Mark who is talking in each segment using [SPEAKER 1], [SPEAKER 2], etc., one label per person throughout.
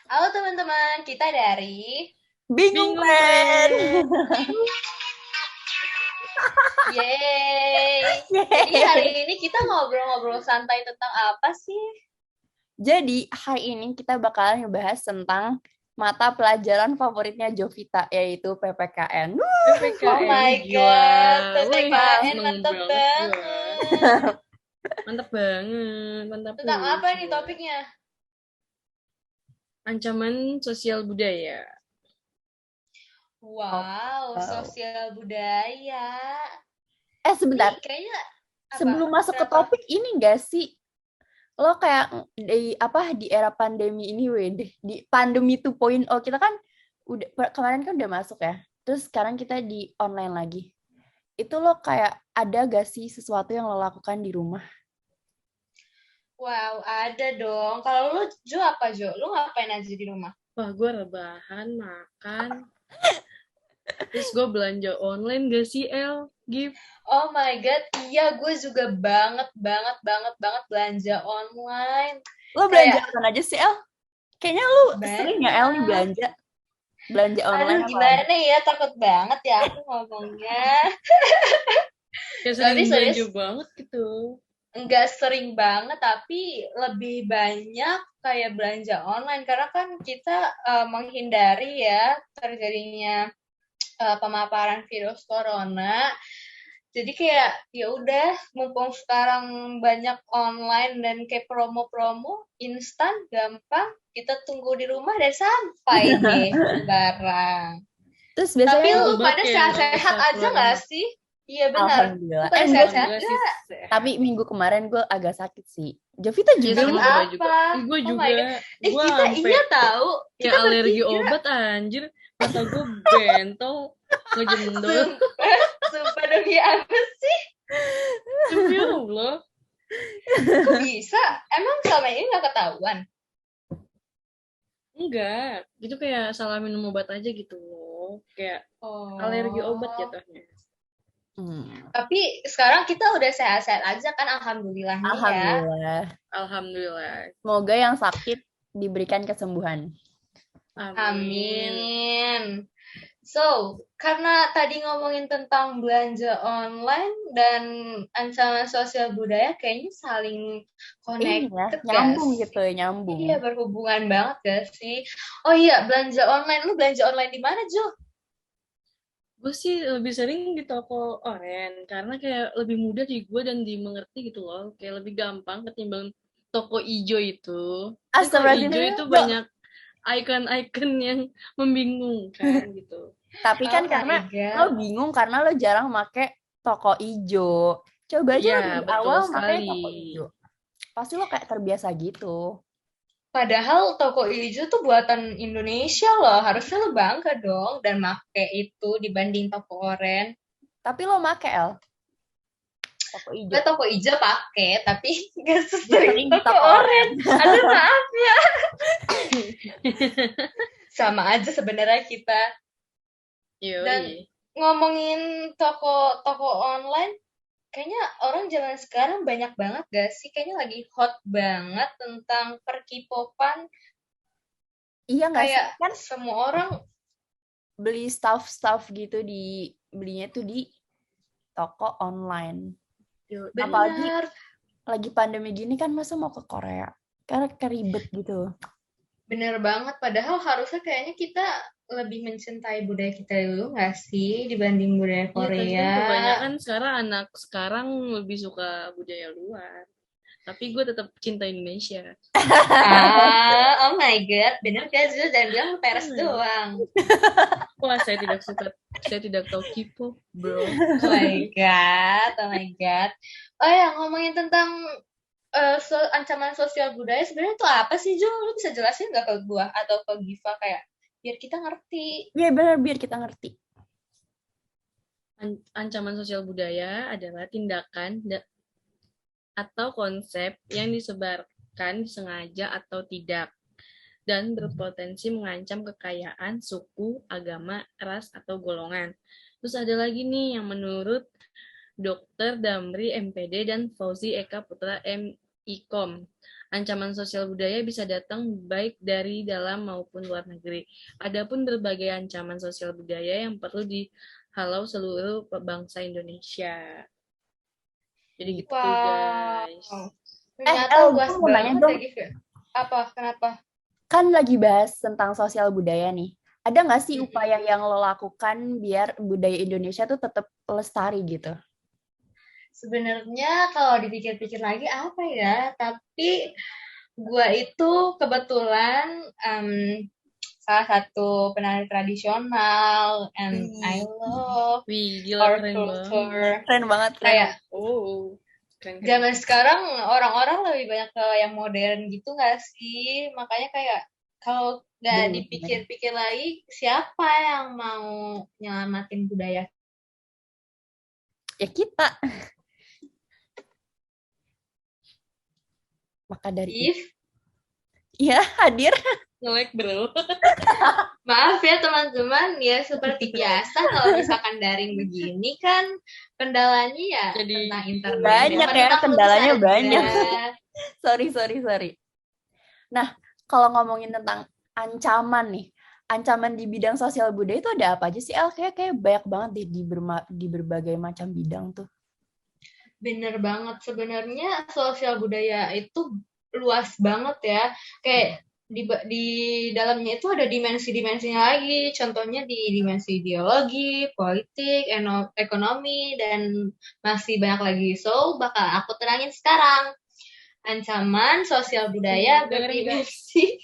[SPEAKER 1] Halo teman-teman, kita dari
[SPEAKER 2] Bingung,
[SPEAKER 3] Bingung,
[SPEAKER 2] friend.
[SPEAKER 3] friend.
[SPEAKER 1] Yeay. Jadi hari
[SPEAKER 2] Yeay.
[SPEAKER 1] ini kita ngobrol-ngobrol santai tentang apa sih?
[SPEAKER 2] Jadi, hari ini kita bakalan ngebahas tentang mata pelajaran favoritnya Jovita, yaitu PPKN.
[SPEAKER 1] Oh
[SPEAKER 3] PPKN,
[SPEAKER 1] my
[SPEAKER 3] wih gila.
[SPEAKER 1] god,
[SPEAKER 3] Wih,
[SPEAKER 1] PPKN
[SPEAKER 3] seneng
[SPEAKER 1] mantep
[SPEAKER 3] banget gua.
[SPEAKER 1] banget.
[SPEAKER 3] Mantap banget, mantap
[SPEAKER 1] Tentang apa
[SPEAKER 3] push
[SPEAKER 1] nih
[SPEAKER 3] gua.
[SPEAKER 1] topiknya?
[SPEAKER 3] Ancaman sosial budaya.
[SPEAKER 1] Wow,
[SPEAKER 2] Wow.
[SPEAKER 1] sosial budaya. Nih
[SPEAKER 2] Sebentar.
[SPEAKER 1] kayaknya apa?
[SPEAKER 2] Sebelum masuk ke
[SPEAKER 1] Kenapa?
[SPEAKER 2] topik ini enggak sih, lo kayak di era pandemi ini, weh, di pandemi 2.0 kita kan udah kemarin kan udah masuk ya. Terus sekarang kita di online lagi. Itu lo kayak ada gak sih sesuatu yang lo lakukan di rumah?
[SPEAKER 1] Wow, ada dong. Kalau lu Jo apa Jo? Lu ngapain aja di rumah?
[SPEAKER 3] Wah, gua rebahan, makan. Terus gua belanja online gak sih, El? Gift.
[SPEAKER 1] Oh my God, iya gue juga banget belanja online.
[SPEAKER 2] Lo belanja
[SPEAKER 1] Kayak
[SPEAKER 2] apa aja sih, El? Kayaknya lu sering ya, El, nih
[SPEAKER 1] banyak.
[SPEAKER 2] belanja. Belanja
[SPEAKER 1] Aduh
[SPEAKER 2] online apa aja?
[SPEAKER 1] gimana ya, takut banget ya aku ngomongnya.
[SPEAKER 3] Kayak sering
[SPEAKER 1] Tapi
[SPEAKER 3] belanja
[SPEAKER 1] serius,
[SPEAKER 3] banget gitu.
[SPEAKER 1] nggak sering banget, tapi lebih banyak kayak belanja online. Karena kan kita menghindari ya terjadinya pemaparan virus corona. Jadi kayak ya udah mumpung sekarang banyak online dan kayak promo-promo instan gampang, kita tunggu di rumah dan sampai deh barang.
[SPEAKER 2] Terus
[SPEAKER 1] Tapi
[SPEAKER 2] biasanya lu,
[SPEAKER 1] lu
[SPEAKER 3] Seru banget
[SPEAKER 1] pada
[SPEAKER 3] kayak nggak
[SPEAKER 1] sehat-sehat
[SPEAKER 3] usah
[SPEAKER 1] aja
[SPEAKER 3] keluar
[SPEAKER 1] gak
[SPEAKER 3] rumah.
[SPEAKER 1] sih? Iya benar. Lu
[SPEAKER 2] alhamdulillah.
[SPEAKER 1] pada
[SPEAKER 2] Enggak sih.
[SPEAKER 1] sehat-sehat
[SPEAKER 3] Alhamdulillah sih
[SPEAKER 1] gak?
[SPEAKER 2] Tapi
[SPEAKER 3] sehat.
[SPEAKER 2] minggu kemarin gue agak sakit sih. Jovita
[SPEAKER 3] Ya
[SPEAKER 2] juga
[SPEAKER 1] Sakit
[SPEAKER 3] sama
[SPEAKER 2] kan?
[SPEAKER 3] gue juga.
[SPEAKER 1] apa?
[SPEAKER 3] Ih, gue
[SPEAKER 1] Oh my god.
[SPEAKER 3] juga. Gue
[SPEAKER 1] Kita
[SPEAKER 3] sampai
[SPEAKER 1] iya tahu. Kita
[SPEAKER 3] kayak alergi
[SPEAKER 1] bertiga.
[SPEAKER 3] obat anjir. Mata gue bentol, ngejendol.
[SPEAKER 1] Sumpah, sumpah demi apa sih?
[SPEAKER 3] Demi Allah.
[SPEAKER 1] Kok bisa? Emang selama ini gak ketahuan?
[SPEAKER 3] Enggak. Itu kayak salah minum obat aja gitu loh. Kayak alergi obat
[SPEAKER 1] Oh.
[SPEAKER 3] jatuhnya.
[SPEAKER 2] Hmm,
[SPEAKER 1] Tapi sekarang kita udah sehat-sehat aja kan, alhamdulillahnya ya.
[SPEAKER 2] alhamdulillah.
[SPEAKER 3] Alhamdulillah.
[SPEAKER 2] Semoga yang sakit diberikan kesembuhan.
[SPEAKER 3] Amin.
[SPEAKER 1] Amin. So, karena tadi ngomongin tentang belanja online dan ancaman sosial budaya, kayaknya saling
[SPEAKER 2] Ini ya,
[SPEAKER 1] connected gak
[SPEAKER 2] nyambung gitu,
[SPEAKER 1] sih?
[SPEAKER 2] nyambung.
[SPEAKER 1] Iya, berhubungan banget gak sih? Oh iya, belanja online. Lu belanja online di mana, Jo?
[SPEAKER 3] Gue sih lebih sering di toko oren. Karena kayak lebih mudah di gue dan dimengerti gitu loh. Kayak lebih gampang ketimbang toko ijo itu. Kan kalau ijo
[SPEAKER 2] Astagfirullahaladzim,
[SPEAKER 3] itu
[SPEAKER 2] Jo.
[SPEAKER 3] banyak icon-icon yang membingungkan gitu.
[SPEAKER 2] Tapi kan
[SPEAKER 1] Oh
[SPEAKER 2] karena
[SPEAKER 1] my
[SPEAKER 2] lo
[SPEAKER 1] God.
[SPEAKER 2] bingung karena lo jarang make toko ijo. Coba aja
[SPEAKER 3] Iya,
[SPEAKER 2] lo dari
[SPEAKER 3] betul
[SPEAKER 2] awal
[SPEAKER 3] sekali.
[SPEAKER 2] makanya toko ijo. Pasti lo kayak terbiasa gitu.
[SPEAKER 1] Padahal toko ijo tuh buatan Indonesia loh. Harusnya lo bangga dong dan make itu dibanding toko oren.
[SPEAKER 2] Tapi lo make, El, toko ijo.
[SPEAKER 1] Gue toko ijo pakai, tapi gak
[SPEAKER 2] Lebih
[SPEAKER 1] sesering
[SPEAKER 2] sering di
[SPEAKER 1] toko
[SPEAKER 2] toko
[SPEAKER 1] oren.
[SPEAKER 2] oren.
[SPEAKER 1] Aduh maaf ya. Sama aja sebenarnya kita. Dan
[SPEAKER 3] Yoi.
[SPEAKER 1] ngomongin toko-toko online, kayaknya orang zaman sekarang banyak banget gak sih? Kayaknya lagi hot banget tentang perkipopan.
[SPEAKER 2] Iya nggak sih?
[SPEAKER 1] Kayak
[SPEAKER 2] Kan
[SPEAKER 1] semua orang,
[SPEAKER 2] beli stuff-stuff gitu belinya tuh di toko online.
[SPEAKER 3] Yoi.
[SPEAKER 2] Apalagi
[SPEAKER 1] bener,
[SPEAKER 2] lagi pandemi gini kan masa mau ke Korea? Karena keribet gitu.
[SPEAKER 1] bener banget. Padahal harusnya kayaknya kita lebih mencintai budaya kita dulu gak sih dibanding budaya
[SPEAKER 3] Iya, tapi kan
[SPEAKER 1] Korea.
[SPEAKER 3] kebanyakan sekarang anak sekarang lebih suka budaya luar. Tapi gue tetap cinta Indonesia.
[SPEAKER 1] Oh my God, bener gak Zul? Jangan bilang lu peres
[SPEAKER 3] Hmm.
[SPEAKER 1] doang.
[SPEAKER 3] Wah, saya tidak tahu K-pop, bro.
[SPEAKER 1] Oh my God, oh my God. Oh ya, ngomongin tentang ancaman sosial budaya, sebenarnya itu apa sih, Jo? Lu bisa jelasin nggak ke gua atau ke Giva kayak biar kita ngerti.
[SPEAKER 2] Iya benar, biar kita ngerti.
[SPEAKER 3] Ancaman sosial budaya adalah tindakan atau konsep yang disebarkan sengaja atau tidak dan berpotensi mengancam kekayaan, suku, agama, ras, atau golongan. Terus ada lagi nih yang menurut Dr. Damri MPD dan Fauzi Eka Putra ikom. Ancaman sosial budaya bisa datang baik dari dalam maupun luar negeri. Adapun berbagai ancaman sosial budaya yang perlu dihalau seluruh bangsa Indonesia. Jadi gitu
[SPEAKER 1] Wow.
[SPEAKER 3] guys.
[SPEAKER 1] Ternyata
[SPEAKER 2] El,
[SPEAKER 1] luas
[SPEAKER 2] gue mau nanya
[SPEAKER 1] banget
[SPEAKER 2] dong.
[SPEAKER 1] ya, Gif. Apa? Kenapa?
[SPEAKER 2] Kan lagi bahas tentang sosial budaya nih. Ada nggak sih
[SPEAKER 1] Mm-mm.
[SPEAKER 2] upaya yang lo lakukan biar budaya Indonesia tuh tetap lestari gitu?
[SPEAKER 1] Sebenarnya kalau dipikir-pikir lagi apa ya? Tapi gua itu kebetulan salah satu penari tradisional and I love
[SPEAKER 3] Wih, gila
[SPEAKER 1] our
[SPEAKER 3] keren banget.
[SPEAKER 1] culture.
[SPEAKER 2] Keren banget, keren.
[SPEAKER 1] Kayak
[SPEAKER 3] Oh, keren.
[SPEAKER 1] zaman sekarang orang-orang lebih banyak ke yang modern gitu nggak sih? Makanya kayak kalau nggak
[SPEAKER 2] Bener.
[SPEAKER 1] dipikir-pikir lagi, siapa yang mau nyelamatin budaya?
[SPEAKER 2] Ya kita. Maka dari itu.
[SPEAKER 1] If,
[SPEAKER 2] Iya, hadir.
[SPEAKER 3] Nge-lag bro.
[SPEAKER 1] maaf ya teman-teman, ya seperti biasa kalau misalkan daring begini kan kendalanya ya
[SPEAKER 3] Jadi
[SPEAKER 1] tentang internet.
[SPEAKER 2] banyak ya,
[SPEAKER 1] Teman-teman
[SPEAKER 2] kendalanya
[SPEAKER 1] aja.
[SPEAKER 2] banyak. Sorry. Nah, kalau ngomongin tentang ancaman nih, ancaman di bidang sosial budaya itu ada apa aja sih, El? Kayak banyak banget deh di berbagai macam bidang tuh.
[SPEAKER 1] Bener banget, sebenarnya sosial budaya itu luas banget ya. Kayak di dalamnya itu ada dimensi-dimensinya lagi. Contohnya di dimensi ideologi, politik, ekonomi, dan masih banyak lagi. So, bakal aku terangin sekarang. Ancaman sosial budaya berdimensi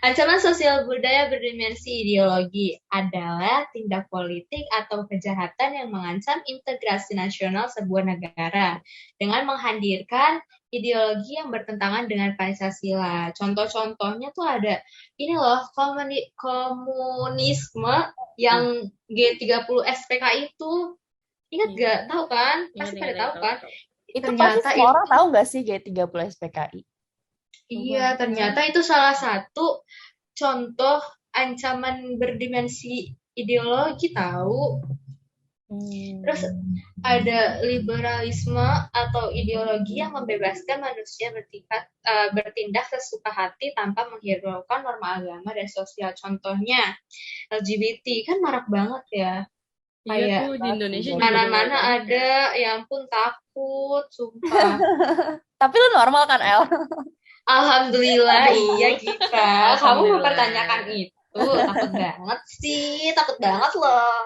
[SPEAKER 1] Ancaman sosial budaya berdimensi ideologi adalah tindak politik atau kejahatan yang mengancam integrasi nasional sebuah negara dengan menghadirkan ideologi yang bertentangan dengan Pancasila. Contoh-contohnya tuh ada ini loh, komunisme yang G30 SPKI itu. Ingat gak? Tahu kan? Pasti pada tahu kan?
[SPEAKER 2] Itu
[SPEAKER 1] Ternyata
[SPEAKER 2] pasti semua orang tahu nggak sih G30 SPKI?
[SPEAKER 1] Iya, ternyata itu salah satu contoh ancaman berdimensi ideologi tahu. Terus ada liberalisme atau ideologi yang membebaskan manusia bertindak sesuka hati tanpa menghiraukan norma agama dan sosial. Contohnya LGBT kan marak banget ya.
[SPEAKER 3] Iya
[SPEAKER 1] Kayak
[SPEAKER 3] tuh di Indonesia juga
[SPEAKER 1] mana-mana
[SPEAKER 3] banyak.
[SPEAKER 1] ada, ya ampun takut, sumpah.
[SPEAKER 2] Tapi lu normal kan, El?
[SPEAKER 1] Alhamdulillah, iya kita. Kamu
[SPEAKER 3] Alhamdulillah.
[SPEAKER 1] mempertanyakan itu, takut banget loh.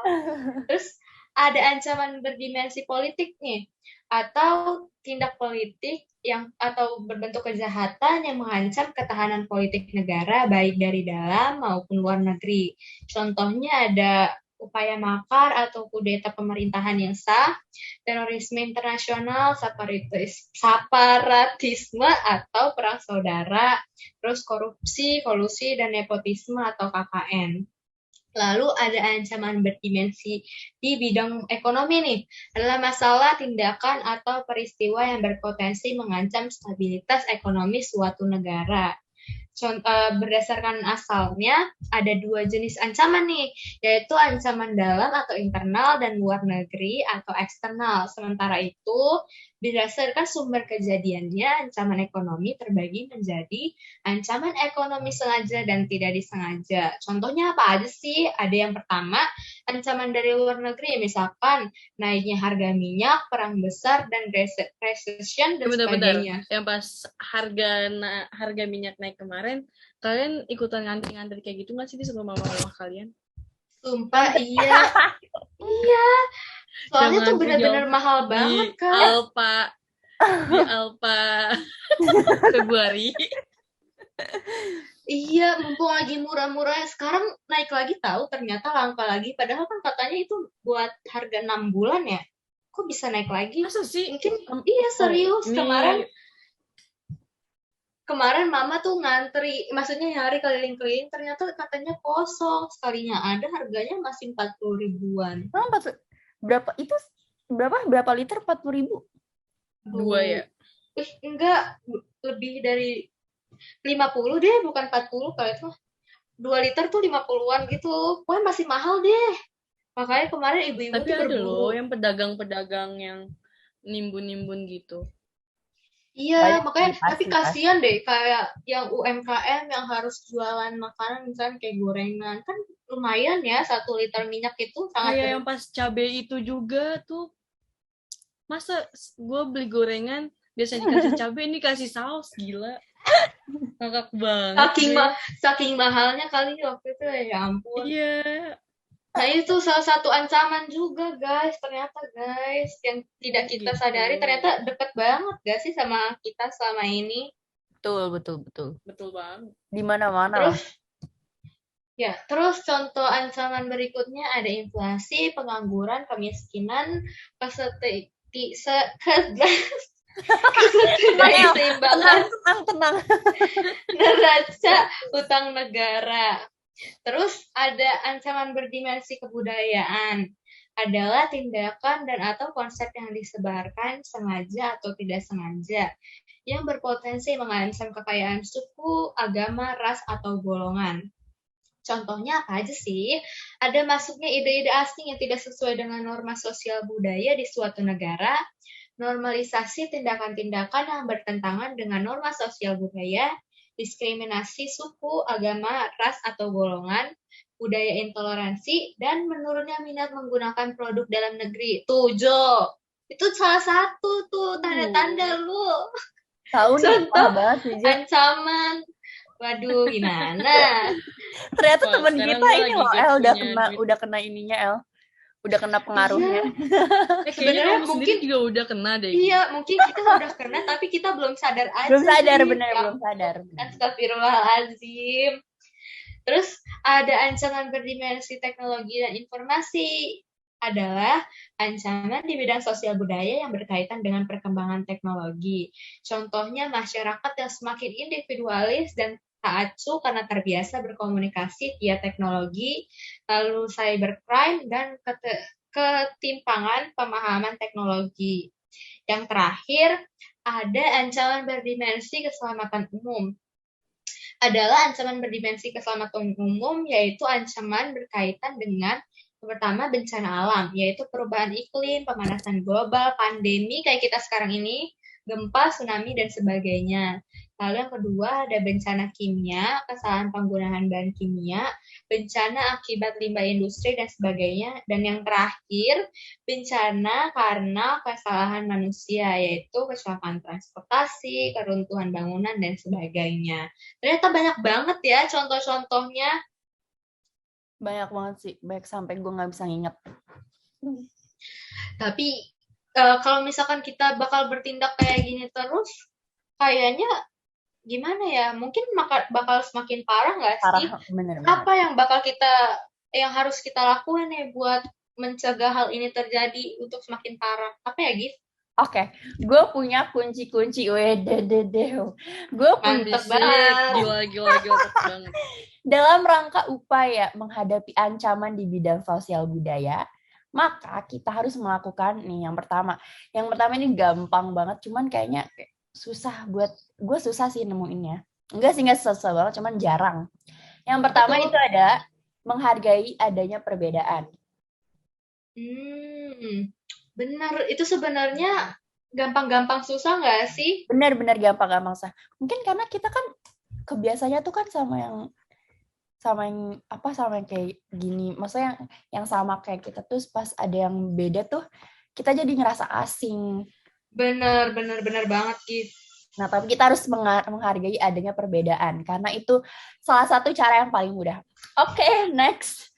[SPEAKER 1] Terus ada ancaman berdimensi politik nih, atau tindak politik atau berbentuk kejahatan yang mengancam ketahanan politik negara baik dari dalam maupun luar negeri. Contohnya ada upaya makar atau kudeta pemerintahan yang sah, terorisme internasional, separatisme atau perang saudara, terus korupsi, kolusi, dan nepotisme atau KKN. Lalu ada ancaman berdimensi di bidang ekonomi nih, adalah masalah, tindakan, atau peristiwa yang berpotensi mengancam stabilitas ekonomi suatu negara. Berdasarkan asalnya, ada dua jenis ancaman nih, yaitu ancaman dalam atau internal dan luar negeri atau eksternal. Sementara itu, berdasarkan sumber kejadiannya, ancaman ekonomi terbagi menjadi ancaman ekonomi sengaja dan tidak disengaja. Contohnya apa aja sih? Ada yang pertama, ancaman dari luar negeri, misalkan naiknya harga minyak, perang besar, dan recession, dan sebagainya.
[SPEAKER 3] Yang pas harga minyak naik kemarin, kalian ikutan ngantri-ngantri kayak gitu nggak sih di rumah kalian?
[SPEAKER 1] Sumpah, iya. Iya. Soalnya tuh benar-benar mahal banget kan.
[SPEAKER 3] Di Alfa Februari.
[SPEAKER 1] Iya, mumpung lagi murah-murah. Sekarang naik lagi tahu, ternyata langka lagi. Padahal kan katanya itu buat harga 6 bulan ya. Kok bisa naik lagi?
[SPEAKER 3] Masa sih?
[SPEAKER 1] Mungkin, iya serius. Kemarin mama tuh ngantri, maksudnya nyari keliling-keliling, ternyata katanya kosong. Sekalinya ada, harganya masih 40 ribuan.
[SPEAKER 2] Berapa liter 40.000?
[SPEAKER 3] 2 ya?
[SPEAKER 1] Enggak, lebih dari 50 deh, bukan 40 kali itu. 2 liter tuh 50-an gitu. Wah, masih mahal deh. Makanya kemarin ibu-ibu
[SPEAKER 3] tapi
[SPEAKER 1] tuh
[SPEAKER 3] ada
[SPEAKER 1] berburu.
[SPEAKER 3] loh yang pedagang-pedagang yang nimbun-nimbun gitu.
[SPEAKER 1] Iya,
[SPEAKER 2] Banyak sih,
[SPEAKER 1] makanya tapi
[SPEAKER 2] pasti.
[SPEAKER 1] kasihan deh kayak yang UMKM yang harus jualan makanan misalnya kayak gorengan. Kan lumayan ya 1 liter minyak itu sangat
[SPEAKER 3] Kayak yang pas cabe itu juga tuh, masa gue beli gorengan biasanya dikasih cabe, ini kasih saus, gila. Ngakak banget
[SPEAKER 1] saking
[SPEAKER 3] gue.
[SPEAKER 1] saking mahalnya kali waktu itu ya ampun.
[SPEAKER 3] Iya.
[SPEAKER 1] Nah itu salah satu ancaman juga guys, ternyata guys yang tidak kita
[SPEAKER 3] Gitu.
[SPEAKER 1] sadari ternyata deket banget gak sih sama kita selama ini.
[SPEAKER 2] Betul.
[SPEAKER 3] Betul banget.
[SPEAKER 2] Di mana-mana lah.
[SPEAKER 1] Terus contoh ancaman berikutnya ada inflasi, pengangguran, kemiskinan, ketidakseimbangan
[SPEAKER 2] Tenang.
[SPEAKER 1] neraca utang negara. Terus ada ancaman berdimensi kebudayaan, adalah tindakan dan atau konsep yang disebarkan sengaja atau tidak sengaja yang berpotensi mengancam kekayaan suku, agama, ras, atau golongan. Contohnya apa aja sih? Ada masuknya ide-ide asing yang tidak sesuai dengan norma sosial budaya di suatu negara, normalisasi tindakan-tindakan yang bertentangan dengan norma sosial budaya, diskriminasi suku, agama, ras, atau golongan, budaya intoleransi, dan menurunnya minat menggunakan produk dalam negeri. Tuh, Jo. Itu salah satu tuh tanda-tanda lu.
[SPEAKER 2] Tahu nih,
[SPEAKER 1] Contoh
[SPEAKER 2] banget sih, Jo.
[SPEAKER 1] ancaman. Waduh, gimana?
[SPEAKER 2] Ternyata
[SPEAKER 3] Wah,
[SPEAKER 2] temen
[SPEAKER 3] sekarang
[SPEAKER 2] kita
[SPEAKER 3] gua
[SPEAKER 2] ini
[SPEAKER 3] lagi
[SPEAKER 2] loh,
[SPEAKER 3] gak
[SPEAKER 2] El
[SPEAKER 3] punya
[SPEAKER 2] udah kena ininya, El. Udah kena pengaruhnya.
[SPEAKER 3] kayaknya
[SPEAKER 1] Sebenarnya
[SPEAKER 3] kamu sendiri juga udah kena deh.
[SPEAKER 1] Iya, mungkin kita udah kena tapi kita belum sadar aja.
[SPEAKER 2] Belum sadar,
[SPEAKER 1] nih.
[SPEAKER 2] bener,
[SPEAKER 1] Ya
[SPEAKER 2] belum sadar.
[SPEAKER 1] Astagfirullahaladzim. Terus ada ancaman berdimensi teknologi dan informasi, adalah ancaman di bidang sosial budaya yang berkaitan dengan perkembangan teknologi. Contohnya masyarakat yang semakin individualis dan tak acuh karena terbiasa berkomunikasi via teknologi, lalu cybercrime dan ketimpangan pemahaman teknologi. Yang terakhir, ada ancaman berdimensi keselamatan umum. Adalah ancaman berdimensi keselamatan umum, yaitu ancaman berkaitan dengan pertama bencana alam, yaitu perubahan iklim, pemanasan global, pandemi kayak kita sekarang ini, gempa, tsunami, dan sebagainya. Lalu yang kedua ada bencana kimia, kesalahan penggunaan bahan kimia, bencana akibat limbah industri, dan sebagainya. Dan yang terakhir, bencana karena kesalahan manusia, yaitu kecelakaan transportasi, keruntuhan bangunan, dan sebagainya. Ternyata banyak banget ya contoh-contohnya.
[SPEAKER 2] Banyak banget sih, baik sampai gue nggak bisa nginget.
[SPEAKER 1] Tapi kalau misalkan kita bakal bertindak kayak gini terus, kayaknya gimana ya? Mungkin bakal semakin parah nggak sih?
[SPEAKER 2] Bener.
[SPEAKER 1] Apa yang harus kita lakukan ya buat mencegah hal ini terjadi untuk semakin parah? Apa ya, Gif?
[SPEAKER 2] Oke, gue punya kunci-kunci. Gue punya
[SPEAKER 3] banget. Gila banget.
[SPEAKER 2] Dalam rangka upaya menghadapi ancaman di bidang sosial budaya, maka kita harus melakukan nih yang pertama. Yang pertama ini gampang banget, cuman kayaknya susah buat gue susah sih nemuinnya. Enggak susah banget, cuman jarang. Yang pertama itu ada menghargai adanya perbedaan.
[SPEAKER 1] Benar, itu sebenarnya gampang-gampang susah nggak sih?
[SPEAKER 2] Benar-benar gampang-gampang susah. Mungkin karena kita kan kebiasaannya tuh kan sama yang kayak gini, maksudnya yang sama kayak kita tuh pas ada yang beda tuh kita jadi ngerasa asing.
[SPEAKER 1] Bener banget gitu.
[SPEAKER 2] Nah, tapi kita harus menghargai adanya perbedaan karena itu salah satu cara yang paling mudah. Oke, next.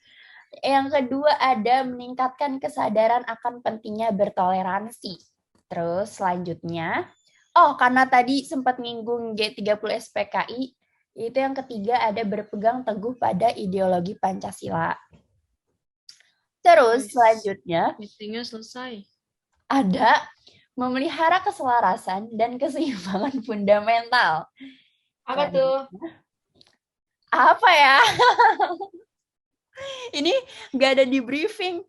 [SPEAKER 2] Yang kedua ada meningkatkan kesadaran akan pentingnya bertoleransi. Terus selanjutnya, karena tadi sempat nyinggung G30 SPKI, itu yang ketiga ada berpegang teguh pada ideologi Pancasila. Terus selanjutnya
[SPEAKER 3] meetingnya selesai.
[SPEAKER 2] Ada memelihara keselarasan dan keseimbangan fundamental.
[SPEAKER 1] Apa tuh?
[SPEAKER 2] Apa ya? Ini nggak ada di briefing.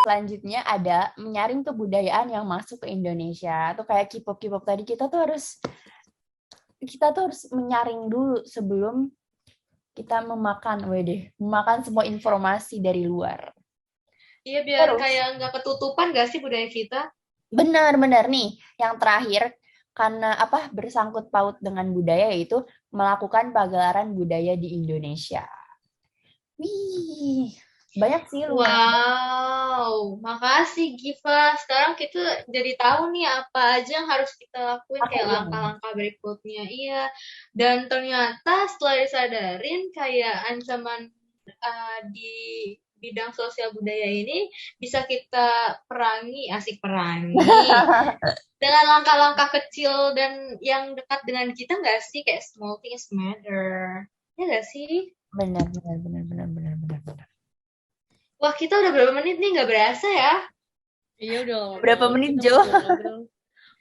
[SPEAKER 2] Selanjutnya ada menyaring kebudayaan yang masuk ke Indonesia. Tuh kayak K-pop tadi kita tuh harus menyaring dulu sebelum kita memakan semua informasi dari luar.
[SPEAKER 1] Iya, biar kayak nggak ketutupan nggak sih budaya kita?
[SPEAKER 2] Benar nih. Yang terakhir, karena bersangkut paut dengan budaya, yaitu melakukan pagelaran budaya di Indonesia. Wih, banyak sih lumayan.
[SPEAKER 1] Wow, makasih Giva. Sekarang kita jadi tahu nih apa aja yang harus kita lakuin kayak
[SPEAKER 2] Iya.
[SPEAKER 1] langkah-langkah berikutnya. Iya. Dan ternyata setelah disadarin kayak ancaman di bidang sosial budaya ini bisa kita asik perangi dengan langkah-langkah kecil dan yang dekat dengan kita nggak sih, kayak small things matter. Ya nggak sih?
[SPEAKER 2] Benar.
[SPEAKER 1] Wah, kita udah berapa menit nih? Nggak berasa ya?
[SPEAKER 3] Iya udah lama
[SPEAKER 2] Berapa
[SPEAKER 3] banget
[SPEAKER 2] menit,
[SPEAKER 3] kita
[SPEAKER 2] Jo?
[SPEAKER 3] ngobrol.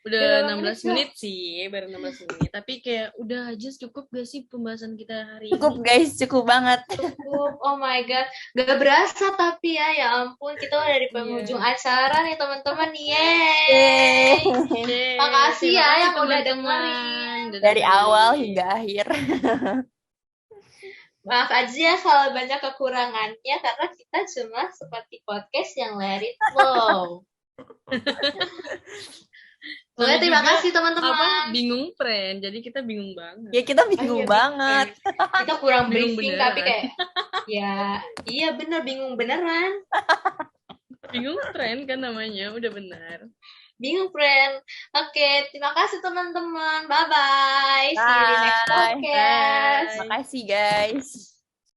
[SPEAKER 3] Udah
[SPEAKER 1] Berapa
[SPEAKER 3] 16
[SPEAKER 1] menit, Jo?
[SPEAKER 3] menit sih, baru 16 menit. Tapi kayak udah aja cukup gak sih pembahasan kita hari
[SPEAKER 2] Cukup
[SPEAKER 3] ini?
[SPEAKER 2] guys, cukup banget.
[SPEAKER 1] Cukup, oh my god, gak berasa tapi ya ampun, kita udah di penghujung acara nih teman-teman, yeay.
[SPEAKER 3] Yeay,
[SPEAKER 1] Makasih
[SPEAKER 3] terima
[SPEAKER 1] ya
[SPEAKER 3] kasih
[SPEAKER 1] yang udah
[SPEAKER 3] teman-teman.
[SPEAKER 1] dengerin.
[SPEAKER 3] Udah
[SPEAKER 2] Dari
[SPEAKER 3] dengerin.
[SPEAKER 2] awal hingga akhir.
[SPEAKER 1] Maaf aja kalau banyak kekurangannya karena kita cuma seperti podcast yang let it flow. Oke, terima kasih teman-teman.
[SPEAKER 3] Bingung friend, jadi kita bingung banget.
[SPEAKER 2] Ya kita
[SPEAKER 1] Ah,
[SPEAKER 2] bingung
[SPEAKER 1] iya,
[SPEAKER 2] banget.
[SPEAKER 1] Kita kurang
[SPEAKER 3] Bingung
[SPEAKER 1] briefing
[SPEAKER 3] beneran.
[SPEAKER 1] tapi kayak ya iya bener, bingung beneran.
[SPEAKER 3] Bingung friend kan namanya, udah benar.
[SPEAKER 1] Bingung, friend. Oke, terima kasih teman-teman. Bye-bye. See you di next
[SPEAKER 2] Bye.
[SPEAKER 1] podcast.
[SPEAKER 3] Bye.
[SPEAKER 2] Makasih guys.